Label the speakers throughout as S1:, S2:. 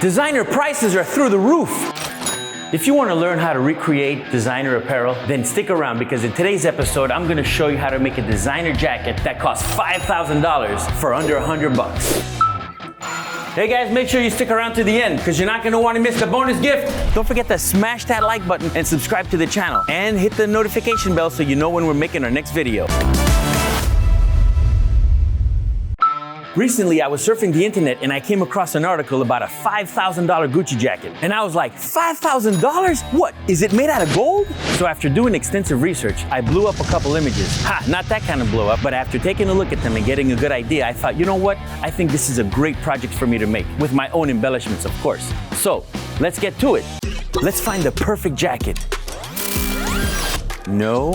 S1: Designer prices are through the roof. If you want to learn how to recreate designer apparel, then stick around because in today's episode, I'm going to show you how to make a designer jacket that costs $5,000 for under 100 bucks. Hey guys, make sure you stick around to the end because you're not going to want to miss the bonus gift. Don't forget to smash that like button and subscribe to the channel and hit the notification bell so you know when we're making our next video. Recently, I was surfing the internet and I came across an article about a $5,000 Gucci jacket. And I was like, $5,000? What, is it made out of gold? So after doing extensive research, I blew up a couple images. Ha, not that kind of blow up, but after taking a look at them and getting a good idea, I thought, you know what? I think this is a great project for me to make, with my own embellishments, of course. So, let's get to it. Let's find the perfect jacket. No.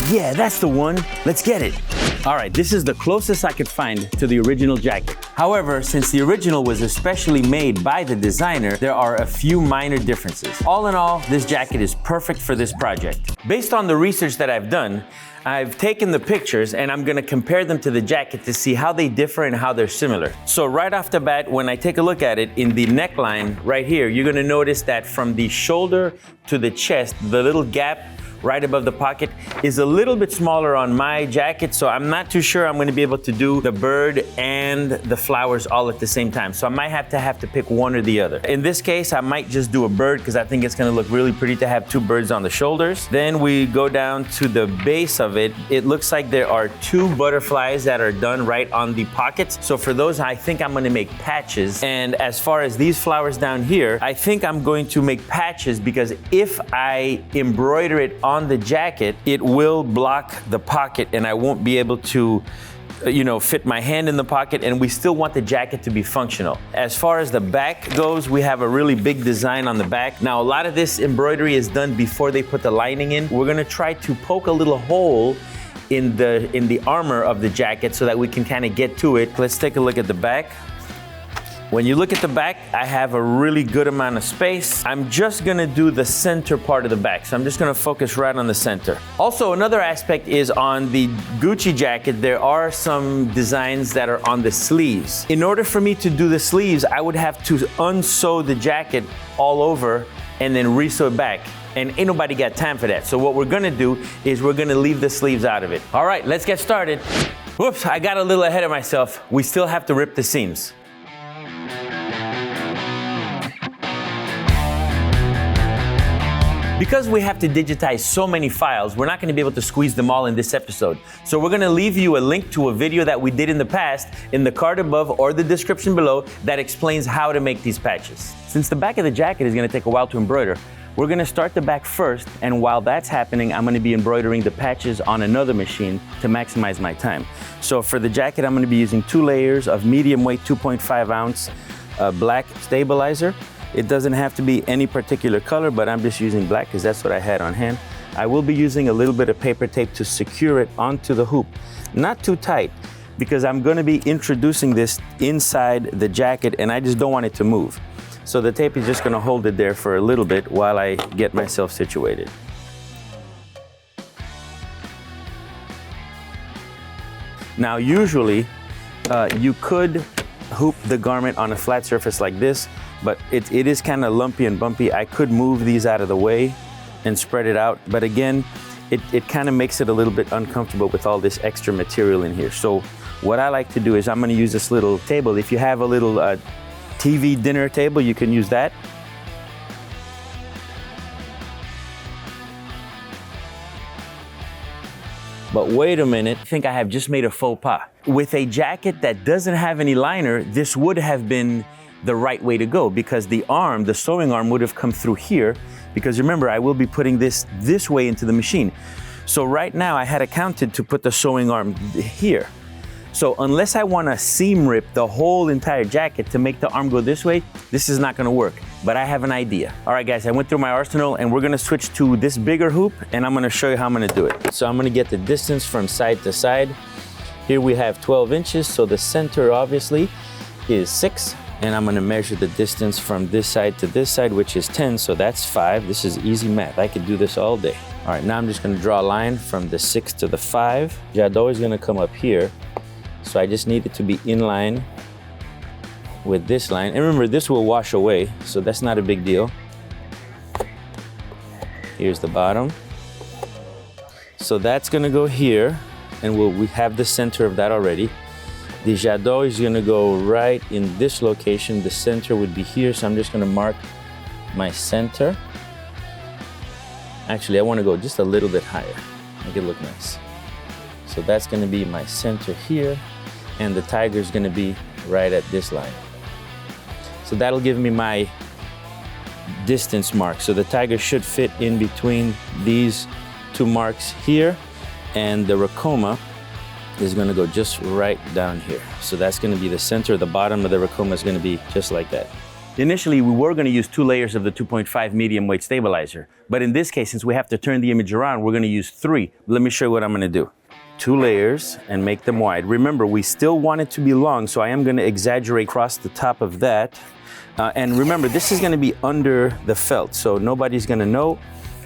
S1: Yeah, that's the one. Let's get it. All right, this is the closest I could find to the original jacket. However, since the original was especially made by the designer, there are a few minor differences. All in all, this jacket is perfect for this project. Based on the research that I've done, I've taken the pictures and I'm gonna compare them to the jacket to see how they differ and how they're similar. So right off the bat, when I take a look at it, in the neckline right here, you're gonna notice that from the shoulder to the chest, the little gap right above the pocket is a little bit smaller on my jacket, so I'm not too sure I'm going to be able to do the bird and the flowers all at the same time. So I might have to pick one or the other. In this case, I might just do a bird because I think it's going to look really pretty to have two birds on the shoulders. Then we go down to the base of it. It looks like there are two butterflies that are done right on the pockets. So for those, I think I'm going to make patches. And as far as these flowers down here, I think I'm going to make patches because if I embroider it on the jacket, it will block the pocket and I won't be able to fit my hand in the pocket, and we still want the jacket to be functional. As far as the back goes, we have a really big design on the back. Now, a lot of this embroidery is done before they put the lining in. We're gonna try to poke a little hole in the armor of the jacket so that we can kind of get to it. Let's take a look at the back. When you look at the back, I have a really good amount of space. I'm just gonna do the center part of the back. So I'm just gonna focus right on the center. Also, another aspect is on the Gucci jacket, there are some designs that are on the sleeves. In order for me to do the sleeves, I would have to unsew the jacket all over and then re-sew it back. And ain't nobody got time for that. So what we're gonna do is we're gonna leave the sleeves out of it. All right, let's get started. Whoops, I got a little ahead of myself. We still have to rip the seams. Because we have to digitize so many files, we're not gonna be able to squeeze them all in this episode. So we're gonna leave you a link to a video that we did in the past in the card above or the description below that explains how to make these patches. Since the back of the jacket is gonna take a while to embroider, we're gonna start the back first, and while that's happening, I'm gonna be embroidering the patches on another machine to maximize my time. So for the jacket, I'm gonna be using 2 layers of medium weight 2.5 ounce black stabilizer. It doesn't have to be any particular color, but I'm just using black because that's what I had on hand. I will be using a little bit of paper tape to secure it onto the hoop. Not too tight, because I'm gonna be introducing this inside the jacket and I just don't want it to move. So the tape is just gonna hold it there for a little bit while I get myself situated. Now, usually, you could hoop the garment on a flat surface like this, but it is kind of lumpy and bumpy. I could move these out of the way and spread it out, but again, it kind of makes it a little bit uncomfortable with all this extra material in here. So what I like to do is I'm gonna use this little table. If you have a little TV dinner table, you can use that. But wait a minute, I think I have just made a faux pas. With a jacket that doesn't have any liner, this would have been the right way to go because the arm, the sewing arm, would have come through here, because remember, I will be putting this way into the machine. So right now I had accounted to put the sewing arm here. So unless I want to seam rip the whole entire jacket to make the arm go this way, this is not going to work. But I have an idea. All right, guys, I went through my arsenal and we're going to switch to this bigger hoop and I'm going to show you how I'm going to do it. So I'm going to get the distance from side to side. Here we have 12 inches, so the center obviously is 6. And I'm going to measure the distance from this side to this side, which is 10, so that's 5. This is easy math. I could do this all day. All right, now I'm just going to draw a line from the 6 to the 5. Jado is going to come up here. So I just need it to be in line with this line. And remember, this will wash away, so that's not a big deal. Here's the bottom. So that's gonna go here, and we have the center of that already. The jadot is gonna go right in this location. The center would be here, so I'm just gonna mark my center. Actually, I wanna go just a little bit higher, make it look nice. So that's gonna be my center here, and the tiger is gonna be right at this line. So that'll give me my distance mark. So the tiger should fit in between these two marks here, and the Ricoma is gonna go just right down here. So that's gonna be the center. The bottom of the Ricoma is gonna be just like that. Initially, we were gonna use 2 layers of the 2.5 medium weight stabilizer. But in this case, since we have to turn the image around, we're gonna use 3. Let me show you what I'm gonna do. 2 layers and make them wide. Remember, we still want it to be long, so I am gonna exaggerate across the top of that. And remember, this is gonna be under the felt, so nobody's gonna know,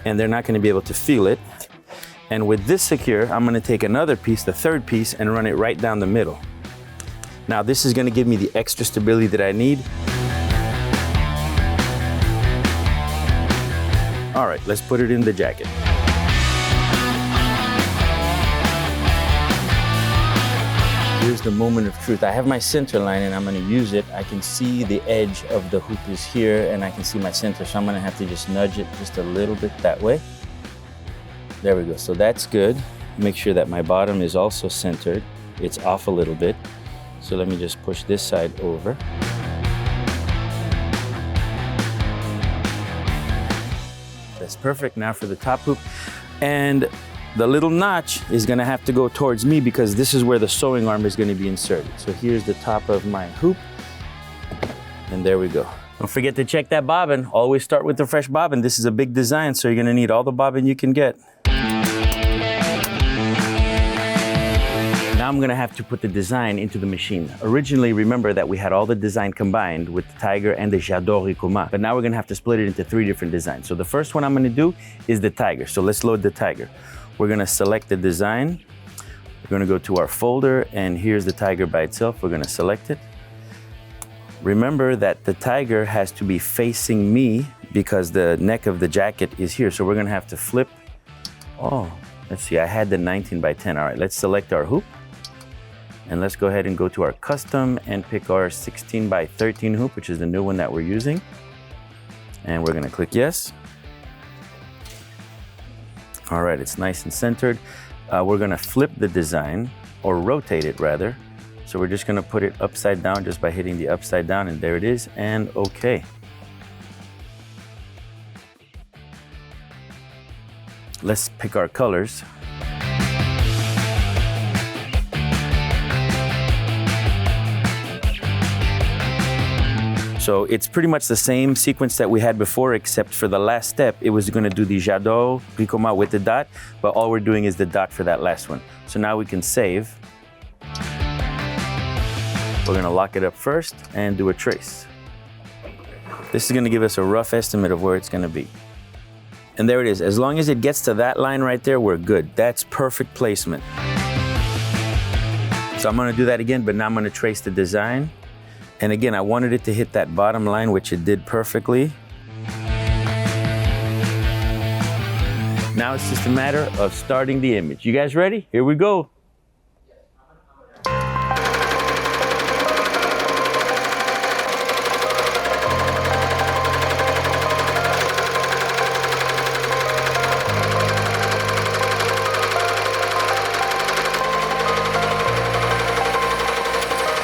S1: and they're not gonna be able to feel it. And with this secure, I'm gonna take another piece, the 3rd piece, and run it right down the middle. Now, this is gonna give me the extra stability that I need. All right, let's put it in the jacket. Here's the moment of truth. I have my center line and I'm gonna use it. I can see the edge of the hoop is here and I can see my center, so I'm gonna have to just nudge it just a little bit that way. There we go, so that's good. Make sure that my bottom is also centered. It's off a little bit. So let me just push this side over. That's perfect. Now for the top hoop. And the little notch is gonna have to go towards me because this is where the sewing arm is gonna be inserted. So here's the top of my hoop, and there we go. Don't forget to check that bobbin. Always start with the fresh bobbin. This is a big design, so you're gonna need all the bobbin you can get. Now I'm gonna have to put the design into the machine. Originally, remember that we had all the design combined with the tiger and the jadot Ricoma, but now we're gonna have to split it into 3 different designs. So the first one I'm gonna do is the tiger. So let's load the tiger. We're gonna select the design. We're gonna go to our folder, and here's the tiger by itself. We're gonna select it. Remember that the tiger has to be facing me because the neck of the jacket is here. So we're gonna have to flip. Oh, let's see, I had the 19 by 10. All right, let's select our hoop. And let's go ahead and go to our custom and pick our 16 by 13 hoop, which is the new one that we're using. And we're gonna click yes. All right, it's nice and centered. We're gonna flip the design, or rotate it rather. So we're just gonna put it upside down just by hitting the upside down, and there it is, and okay. Let's pick our colors. So it's pretty much the same sequence that we had before, except for the last step, it was gonna do the jadot Ricoma with the dot, but all we're doing is the dot for that last one. So now we can save. We're gonna lock it up first and do a trace. This is gonna give us a rough estimate of where it's gonna be. And there it is. As long as it gets to that line right there, we're good. That's perfect placement. So I'm gonna do that again, but now I'm gonna trace the design. And again, I wanted it to hit that bottom line, which it did perfectly. Now it's just a matter of starting the image. You guys ready? Here we go.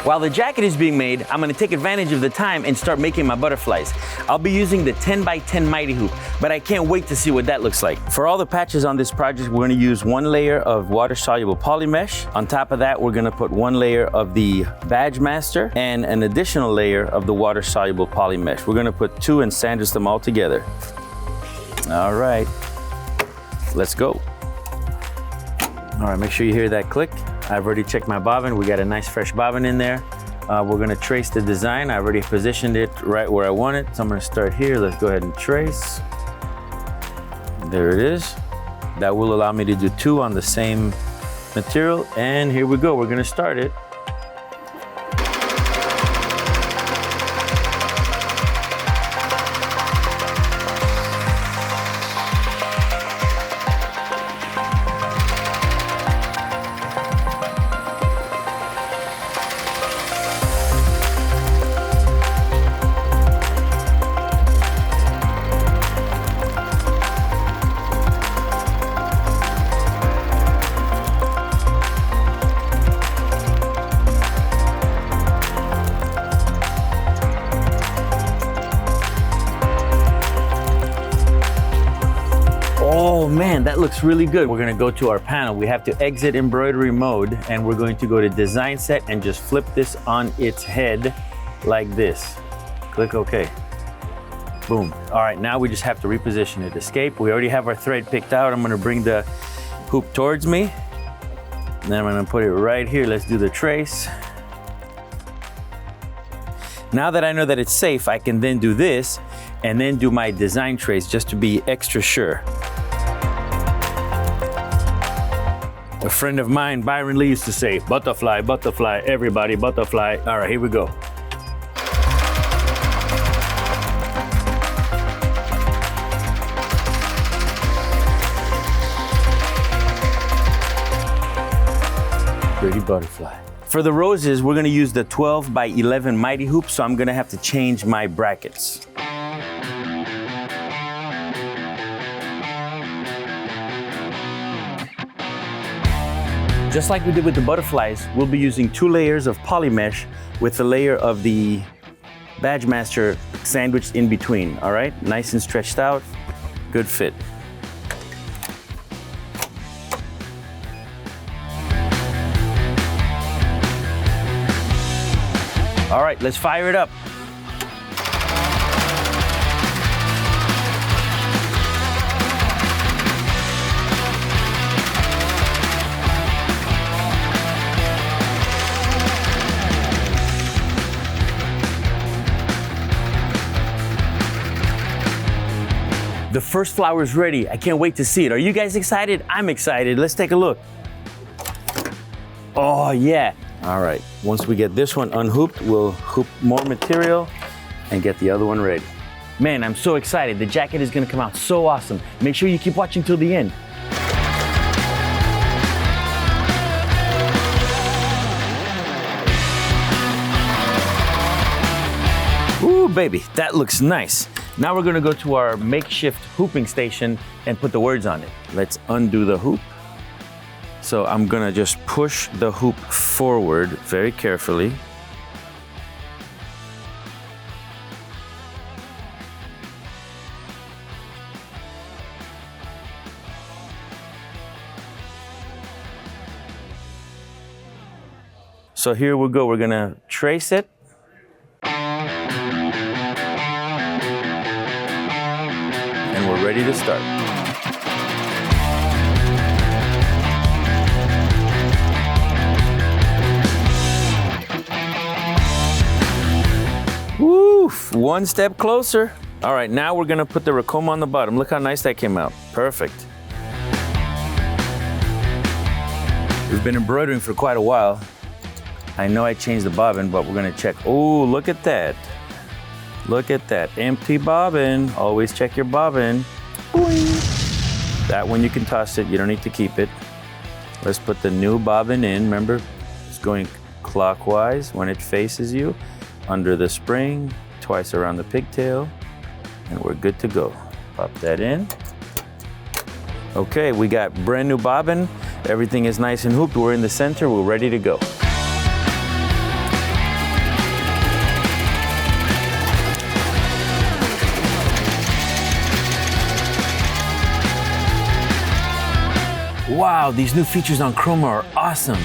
S1: While the jacket is being made, I'm gonna take advantage of the time and start making my butterflies. I'll be using the 10 by 10 Mighty Hoop, but I can't wait to see what that looks like. For all the patches on this project, we're gonna use 1 layer of water-soluble polymesh. On top of that, we're gonna put 1 layer of the Badge Master and an additional layer of the water-soluble polymesh. We're gonna put 2 and sandwich them all together. All right, let's go. All right, make sure you hear that click. I've already checked my bobbin. We got a nice fresh bobbin in there. We're gonna trace the design. I already positioned it right where I want it. So I'm gonna start here. Let's go ahead and trace. There it is. That will allow me to do 2 on the same material. And here we go, we're gonna start it. man, that looks really good. We're gonna go to our panel. We have to exit embroidery mode, and we're going to go to design set and just flip this on its head like this. Click OK. Boom. All right, now we just have to reposition it. Escape. We already have our thread picked out. I'm gonna bring the hoop towards me. And then I'm gonna put it right here. Let's do the trace. Now that I know that it's safe, I can then do this and then do my design trace just to be extra sure. A friend of mine, Byron Lee, used to say, butterfly, butterfly, everybody, butterfly. All right, here we go. Pretty butterfly. For the roses, we're gonna use the 12 by 11 mighty hoop, so I'm gonna have to change my brackets. Just like we did with the butterflies, we'll be using 2 layers of poly mesh with a layer of the Badgemaster sandwiched in between, all right? Nice and stretched out, good fit. All right, let's fire it up. The first flower is ready. I can't wait to see it. Are you guys excited? I'm excited. Let's take a look. Oh yeah. All right, once we get this one unhooped, we'll hoop more material and get the other one ready. Man, I'm so excited. The jacket is gonna come out so awesome. Make sure you keep watching till the end. Ooh, baby, that looks nice. Now we're gonna go to our makeshift hooping station and put the words on it. Let's undo the hoop. So I'm gonna just push the hoop forward very carefully. So here we go, we're gonna trace it. And we're ready to start. Woo, one step closer. All right, now we're gonna put the Ricoma on the bottom. Look how nice that came out. Perfect. We've been embroidering for quite a while. I know I changed the bobbin, but we're gonna check. Oh, look at that. Look at that, empty bobbin. Always check your bobbin. Boing. That one you can toss it, you don't need to keep it. Let's put the new bobbin in. Remember, it's going clockwise when it faces you. Under the spring, twice around the pigtail, and we're good to go. Pop that in. Okay, we got brand new bobbin. Everything is nice and hooped. We're in the center, we're ready to go. Wow, these new features on Chroma are awesome.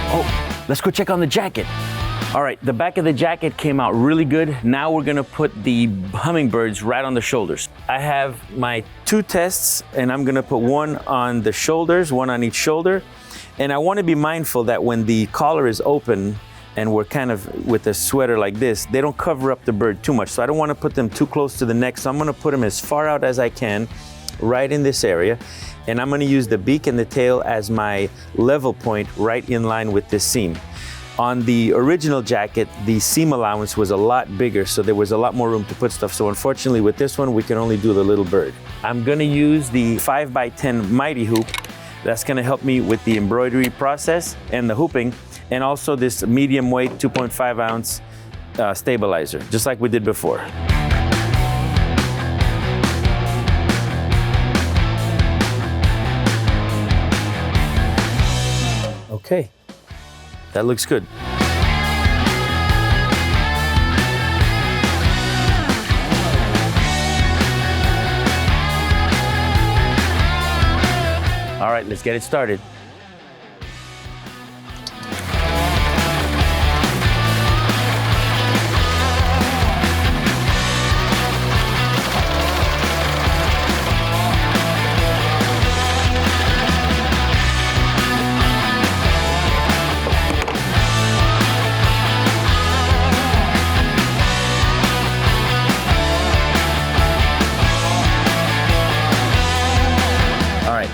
S1: Oh, let's go check on the jacket. All right, the back of the jacket came out really good. Now we're gonna put the hummingbirds right on the shoulders. I have my 2 tests, and I'm gonna put one on the shoulders, one on each shoulder. And I wanna be mindful that when the collar is open and we're kind of with a sweater like this, they don't cover up the bird too much. So I don't wanna put them too close to the neck. So I'm gonna put them as far out as I can, right in this area. And I'm gonna use the beak and the tail as my level point right in line with this seam. On the original jacket, the seam allowance was a lot bigger, so there was a lot more room to put stuff. So unfortunately with this one, we can only do the little bird. I'm gonna use the 5 by 10 mighty hoop. That's gonna help me with the embroidery process and the hooping, and also this medium weight 2.5 ounce stabilizer, just like we did before. Okay. That looks good. right, let's get it started.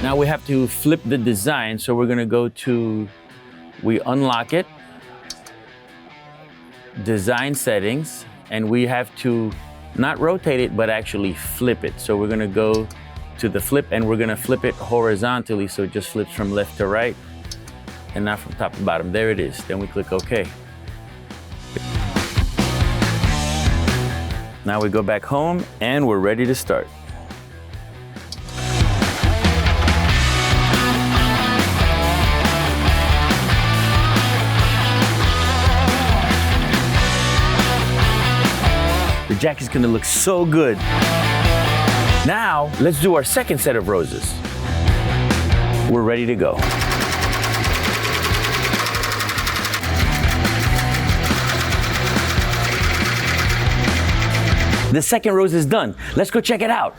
S1: Now we have to flip the design, so we're gonna go to, we unlock it, design settings, and we have to not rotate it, but actually flip it. So we're gonna go to the flip and we're gonna flip it horizontally so it just flips from left to right and not from top to bottom. There it is. Then we click OK. Now we go back home and we're ready to start. The jacket's gonna look so good. Now, let's do our second set of roses. We're ready to go. The second rose is done. Let's go check it out.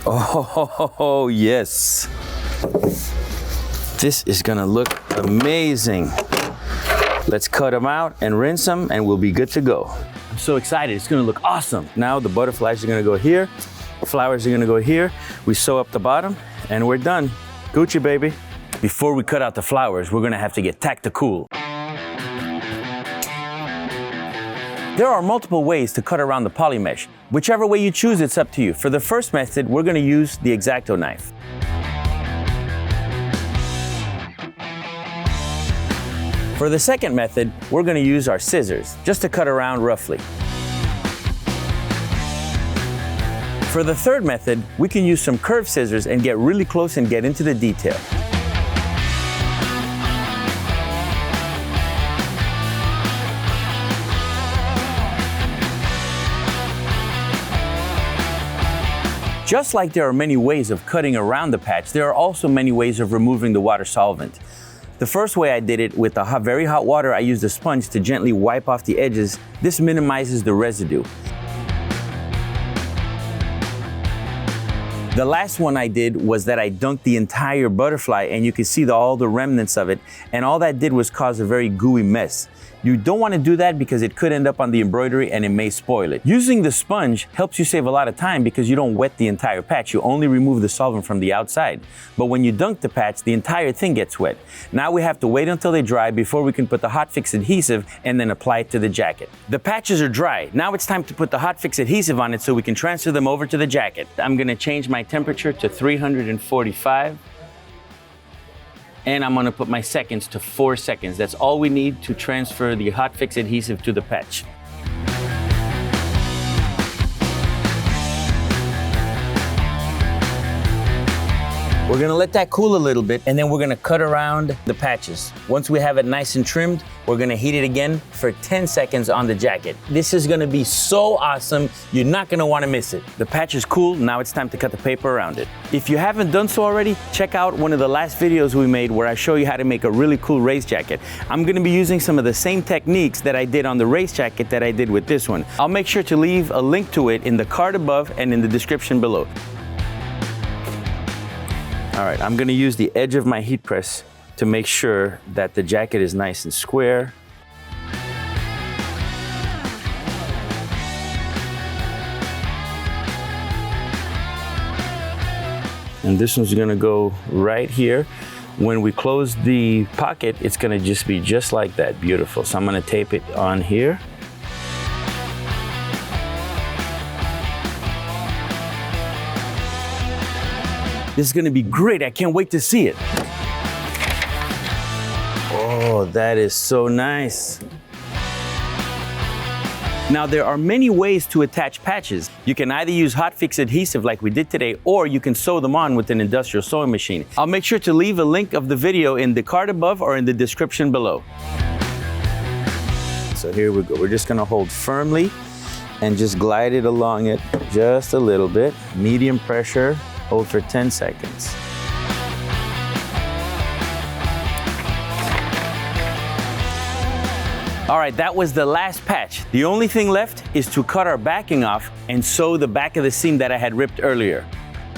S1: Oh, yes. This is gonna look amazing. Let's cut them out and rinse them and we'll be good to go. I'm so excited, it's gonna look awesome. Now the butterflies are gonna go here, flowers are gonna go here. We sew up the bottom and we're done. Gucci, baby. Before we cut out the flowers, we're gonna have to get tactical. There are multiple ways to cut around the poly mesh. Whichever way you choose, it's up to you. For the first method, we're gonna use the X-Acto knife. For the second method, we're gonna use our scissors, just to cut around roughly. For the third method, we can use some curved scissors and get really close and get into the detail. Just like there are many ways of cutting around the patch, there are also many ways of removing the water solvent. The first way I did it with the very hot water, I used a sponge to gently wipe off the edges. This minimizes the residue. The last one I did was that I dunked the entire butterfly and you can see all the remnants of it, and all that did was cause a very gooey mess. You don't want to do that because it could end up on the embroidery and it may spoil it. Using the sponge helps you save a lot of time because you don't wet the entire patch. You only remove the solvent from the outside. But when you dunk the patch, the entire thing gets wet. Now we have to wait until they dry before we can put the Hotfix adhesive and then apply it to the jacket. The patches are dry. Now it's time to put the Hotfix adhesive on it so we can transfer them over to the jacket. I'm going to change my temperature to 345. And I'm gonna put my seconds to 4 seconds. That's all we need to transfer the Hotfix adhesive to the patch. We're gonna let that cool a little bit and then we're gonna cut around the patches. Once we have it nice and trimmed, we're gonna heat it again for 10 seconds on the jacket. This is gonna be so awesome, you're not gonna wanna miss it. The patch is cool, now it's time to cut the paper around it. If you haven't done so already, check out one of the last videos we made where I show you how to make a really cool race jacket. I'm gonna be using some of the same techniques that I did on the race jacket that I did with this one. I'll make sure to leave a link to it in the card above and in the description below. All right, I'm gonna use the edge of my heat press to make sure that the jacket is nice and square. And this one's gonna go right here. When we close the pocket, it's gonna just be just like that, beautiful. So I'm gonna tape it on here. This is gonna be great, I can't wait to see it. Oh, that is so nice. Now there are many ways to attach patches. You can either use Hotfix adhesive like we did today, or you can sew them on with an industrial sewing machine. I'll make sure to leave a link of the video in the card above or in the description below. So here we go, we're just gonna hold firmly and just glide it along it. Just a little bit. Medium pressure, hold for 10 seconds. All right, that was the last patch. The only thing left is to cut our backing off and sew the back of the seam that I had ripped earlier.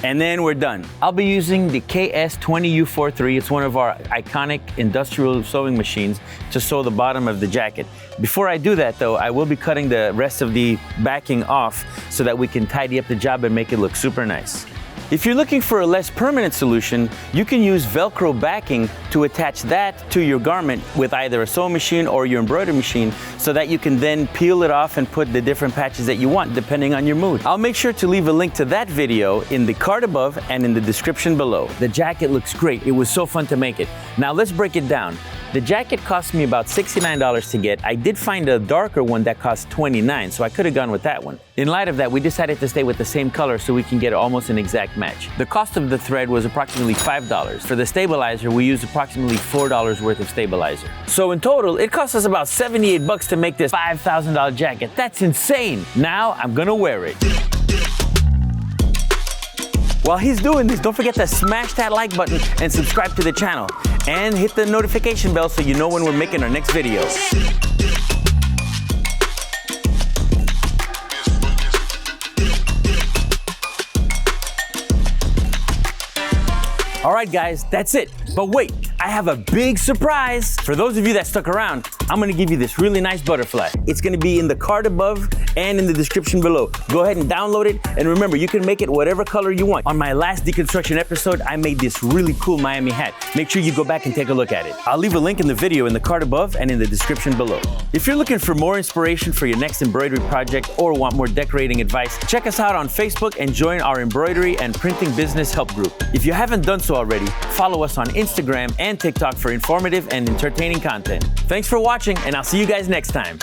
S1: And then we're done. I'll be using the KS20U43. It's one of our iconic industrial sewing machines to sew the bottom of the jacket. Before I do that though, I will be cutting the rest of the backing off so that we can tidy up the job and make it look super nice. If you're looking for a less permanent solution, you can use Velcro backing to attach that to your garment with either a sewing machine or your embroidery machine so that you can then peel it off and put the different patches that you want depending on your mood. I'll make sure to leave a link to that video in the card above and in the description below. The jacket looks great. It was so fun to make it. Now let's break it down. The jacket cost me about $69 to get. I did find a darker one that cost $29, so I could have gone with that one. In light of that, we decided to stay with the same color so we can get almost an exact match. The cost of the thread was approximately $5. For the stabilizer, we used approximately $4 worth of stabilizer. So in total, it cost us about 78 bucks to make this $5,000 jacket. That's insane. Now I'm gonna wear it. While he's doing this, don't forget to smash that like button and subscribe to the channel. And hit the notification bell so you know when we're making our next video. All right, guys, that's it. But wait, I have a big surprise. For those of you that stuck around, I'm gonna give you this really nice butterfly. It's gonna be in the card above and in the description below. Go ahead and download it. And remember, you can make it whatever color you want. On my last deconstruction episode, I made this really cool Miami hat. Make sure you go back and take a look at it. I'll leave a link in the video in the card above and in the description below. If you're looking for more inspiration for your next embroidery project or want more decorating advice, check us out on Facebook and join our embroidery and printing business help group. If you haven't done so already, follow us on Instagram and TikTok for informative and entertaining content. Thanks for watching, and I'll see you guys next time.